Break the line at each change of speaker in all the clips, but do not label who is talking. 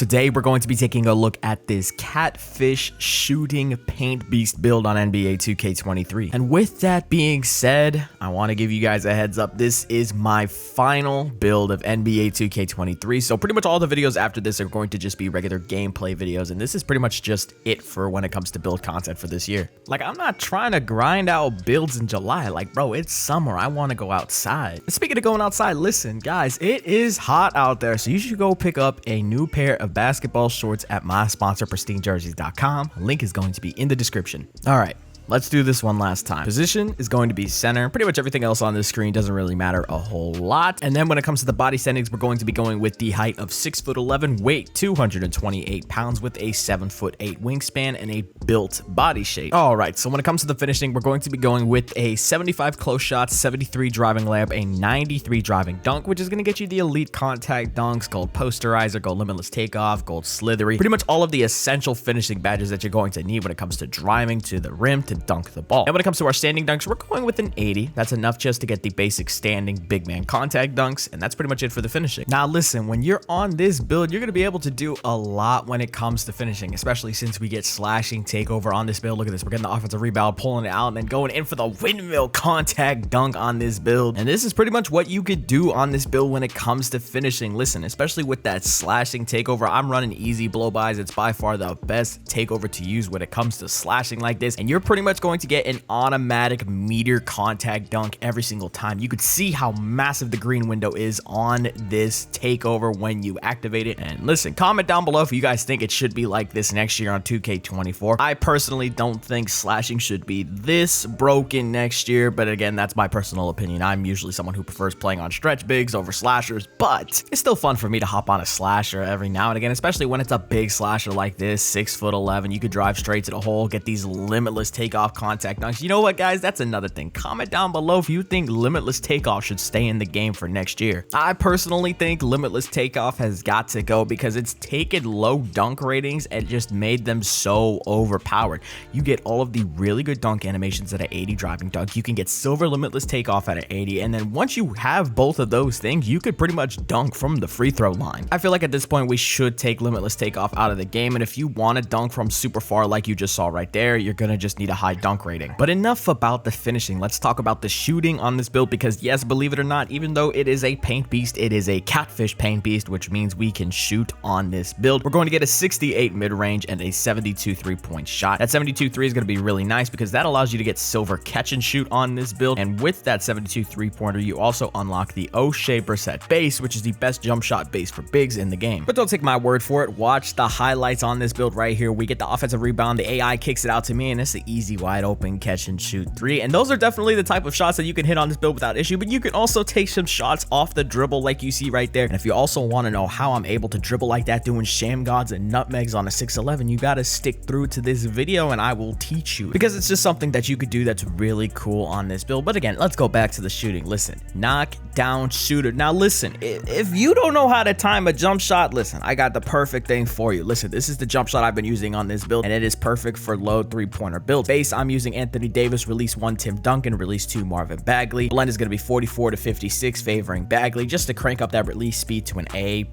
Today, we're going to be taking a look at this Catfish shooting paint beast build on NBA 2K23. And with that being said, I want to give you guys a heads up. This is my final build of NBA 2K23. So pretty much all the videos after this are going to just be regular gameplay videos. And this is pretty much just it for when it comes to build content for this year. Like, I'm not trying to grind out builds in July. Like, bro, it's summer. I want to go outside. And speaking of going outside, listen, guys, it is hot out there. So you should go pick up a new pair of basketball shorts at my sponsor, pristinejerseys.com. Link is going to be in the description. All right. Let's do this one last time. Position is going to be center. Pretty much everything else on this screen doesn't really matter a whole lot. And then when it comes to the body settings, we're going to be going with the height of 6'11", weight 228 pounds with a 7'8" wingspan and a built body shape. All right, so when it comes to the finishing, we're going to be going with a 75 close shot, 73 driving layup, a 93 driving dunk, which is going to get you the elite contact dunks, gold posterizer, gold limitless takeoff, gold slithery, pretty much all of the essential finishing badges that you're going to need when it comes to driving to the rim to dunk the ball. And when it comes to our standing dunks, we're going with an 80. That's enough just to get the basic standing big man contact dunks, and that's pretty much it for the finishing. Now listen, when you're on this build, you're going to be able to do a lot when it comes to finishing, especially since we get slashing takeover on this build. Look at this, we're getting the offensive rebound, pulling it out, and then going in for the windmill contact dunk on this build. And this is pretty much what you could do on this build when it comes to finishing. Listen, especially with that slashing takeover, I'm running easy blow-bys. It's by far the best takeover to use when it comes to slashing like this, and you're pretty much going to get an automatic meteor contact dunk every single time. You could see how massive the green window is on this takeover when you activate it. And listen, comment down below if you guys think it should be like this next year on 2K24. I personally don't think slashing should be this broken next year, but again, that's my personal opinion. I'm usually someone who prefers playing on stretch bigs over slashers, but it's still fun for me to hop on a slasher every now and again, especially when it's a big slasher like this, 6'11". You could drive straight to the hole, get these limitless takeoff contact dunks. You know what, guys? That's another thing. Comment down below if you think limitless takeoff should stay in the game for next year. I personally think limitless takeoff has got to go because it's taken low dunk ratings and just made them so overpowered. You get all of the really good dunk animations at an 80 driving dunk. You can get silver limitless takeoff at an 80, and then once you have both of those things, you could pretty much dunk from the free throw line. I feel like at this point we should take limitless takeoff out of the game, and if you want to dunk from super far like you just saw right there, you're gonna just need a high dunk rating. But enough about the finishing. Let's talk about the shooting on this build, because yes, believe it or not, even though it is a paint beast, it is a catfish paint beast, which means we can shoot on this build. We're going to get a 68 mid-range and a 72 three-point shot. That 72 three is going to be really nice because that allows you to get silver catch and shoot on this build. And with that 72 three-pointer, you also unlock the O'Shea Brissett base, which is the best jump shot base for bigs in the game. But don't take my word for it. Watch the highlights on this build right here. We get the offensive rebound, the AI kicks it out to me, and it's an easy wide open catch and shoot three. And those are definitely the type of shots that you can hit on this build without issue, but you can also take some shots off the dribble like you see right there. And if you also want to know how I'm able to dribble like that doing sham gods and nutmegs on a 6'11", you got to stick through to this video and I will teach you, because it's just something that you could do that's really cool on this build. But again, let's go back to the shooting. Listen, knock down shooter. Now listen, if you don't know how to time a jump shot, listen, I got the perfect thing for you. Listen, this is the jump shot I've been using on this build, and it is perfect for low three-pointer builds. Base, I'm using Anthony Davis, release 1 Tim Duncan, release 2 Marvin Bagley. Blend is going to be 44 to 56 favoring Bagley, just to crank up that release speed to an A+.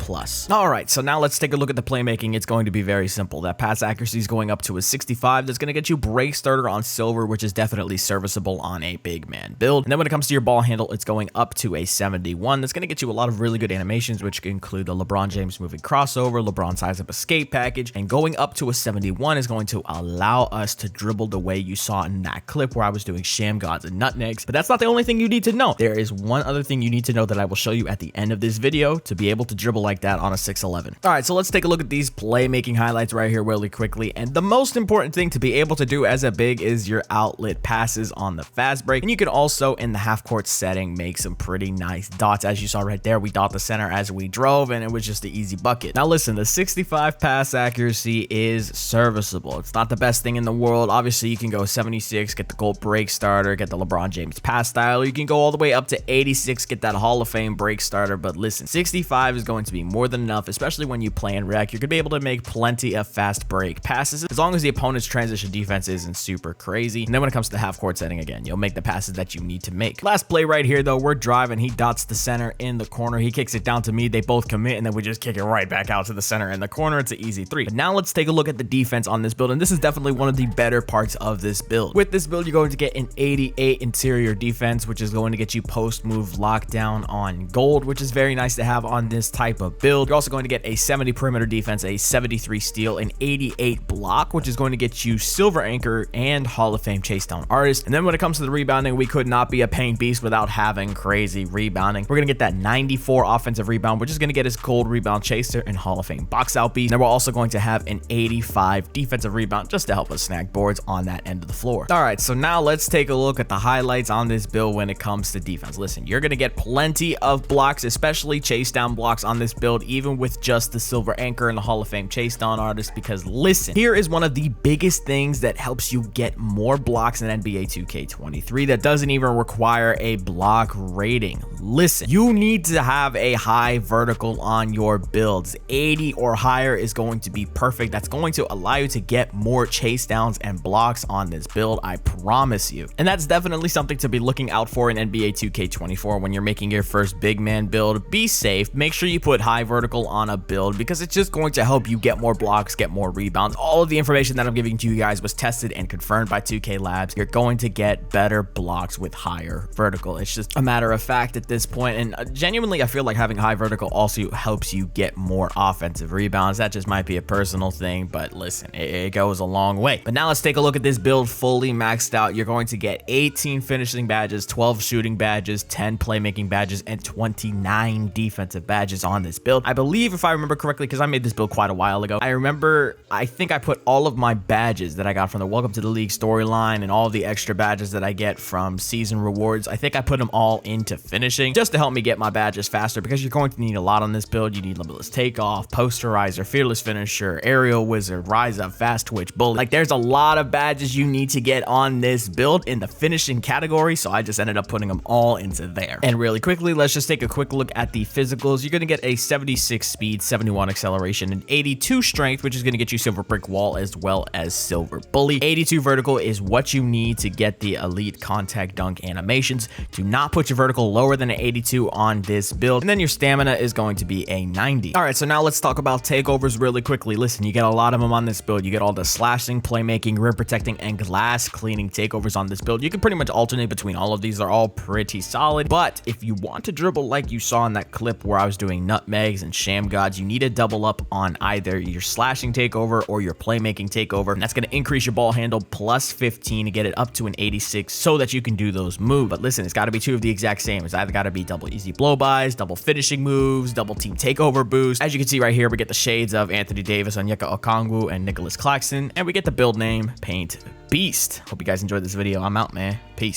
All right, so now let's take a look at the playmaking. It's going to be very simple. That pass accuracy is going up to a 65. That's going to get you break starter on silver, which is definitely serviceable on a big man build. And then when it comes to your ball handle, it's going up to a 71. That's going to get you a lot of really good animations, which include the LeBron James moving crossover, LeBron size up escape package, and going up to a 71 is going to allow us to dribble the way you saw in that clip where I was doing sham gods and nutmegs. But that's not the only thing you need to know. There is one other thing you need to know that I will show you at the end of this video to be able to dribble like that on a 6'11". All right, so let's take a look at these playmaking highlights right here really quickly. And the most important thing to be able to do as a big is your outlet passes on the fast break. And you can also, in the half court setting, make some pretty nice dots. As you saw right there, we dot the center as we drove, and it was just an easy bucket. Now listen, the 65 pass accuracy is serviceable. It's not the best thing in the world. Obviously, you can go 76, get the gold break starter, get the LeBron James pass style. You can go all the way up to 86, get that Hall of Fame break starter. But listen, 65 is going to be more than enough, especially when you play in rec. You're going to be able to make plenty of fast break passes as long as the opponent's transition defense isn't super crazy. And then when it comes to the half court setting again, you'll make the passes that you need to make. Last play right here though, we're driving. He dots the center in the corner. He kicks it down to me. They both commit, and then we just kick it right back out to the center in the corner. It's an easy 3. But now let's take a look at the defense on this build, and this is definitely one of the better parts of this build. With this build, you're going to get an 88 interior defense, which is going to get you post move lockdown on gold, which is very nice to have on this type of build. You're also going to get a 70 perimeter defense, a 73 steal, an 88 block, which is going to get you silver anchor and Hall of Fame chase down artist. And then when it comes to the rebounding, we could not be a paint beast without having crazy rebounding. We're going to get that 94 offensive rebound, which is going to get us gold rebound chaser and Hall of Fame box out beast. And then we're also going to have an 85 defensive rebound just to help us snag boards on that end of the floor. All right, so now let's take a look at the highlights on this build when it comes to defense. Listen, you're going to get plenty of blocks, especially chase down blocks on this build, even with just the silver anchor and the Hall of Fame chase down artist, because listen, here is one of the biggest things that helps you get more blocks in NBA 2K23 that doesn't even require a block rating. Listen, you need to have a high vertical on your builds. 80 or higher is going to be perfect. That's going to allow you to get more chase downs and blocks on this build, I promise you. And that's definitely something to be looking out for in NBA 2K24 when you're making your first big man build. Be safe, make sure you put high vertical on a build, because it's just going to help you get more blocks, get more rebounds. All of the information that I'm giving to you guys was tested and confirmed by 2K Labs. You're going to get better blocks with higher vertical. It's just a matter of fact at this point. And genuinely, I feel like having high vertical also helps you get more offensive rebounds. That just might be a personal thing, but listen, it goes a long way. But now let's take a look at this build fully maxed out. You're going to get 18 finishing badges, 12 shooting badges, 10 playmaking badges, and 29 defensive badges on this build. I believe, if I remember correctly, because I made this build quite a while ago, I think I put all of my badges that I got from the Welcome to the League storyline and all the extra badges that I get from season rewards, I think I put them all into finishing just to help me get my badges faster, because you're going to need a lot on this build. You need Limitless Takeoff, Posterizer, Fearless Finisher, Aerial Wizard, Rise Up, Fast Twitch, Bully. Like, there's a lot of badges you need to get on this build in the finishing category, so I just ended up putting them all into there. And really quickly, let's just take a quick look at the physicals. You're going to get a 76 speed, 71 acceleration, and 82 strength, which is going to get you silver brick wall as well as silver bully. 82 vertical is what you need to get the elite contact dunk animations. Do not put your vertical lower than an 82 on this build. And then your stamina is going to be a 90. All right, so now let's talk about takeovers really quickly. Listen, you get a lot of them on this build. You get all the slashing, playmaking, rim protecting, and glass cleaning takeovers on this build. You can pretty much alternate between all of these. They're all pretty solid. But if you want to dribble like you saw in that clip where I was doing nutmegs and sham gods, you need to double up on either your slashing takeover or your playmaking takeover. And that's going to increase your ball handle plus 15 to get it up to an 86 so that you can do those moves. But listen, it's got to be two of the exact same. It's either got to be double easy blow-bys, double finishing moves, double team takeover boost. As you can see right here, we get the shades of Anthony Davis, Onyeka Okongwu, and Nicholas Claxton, and we get the build name Paint Beast. Hope you guys enjoyed this video. I'm out, man. Peace.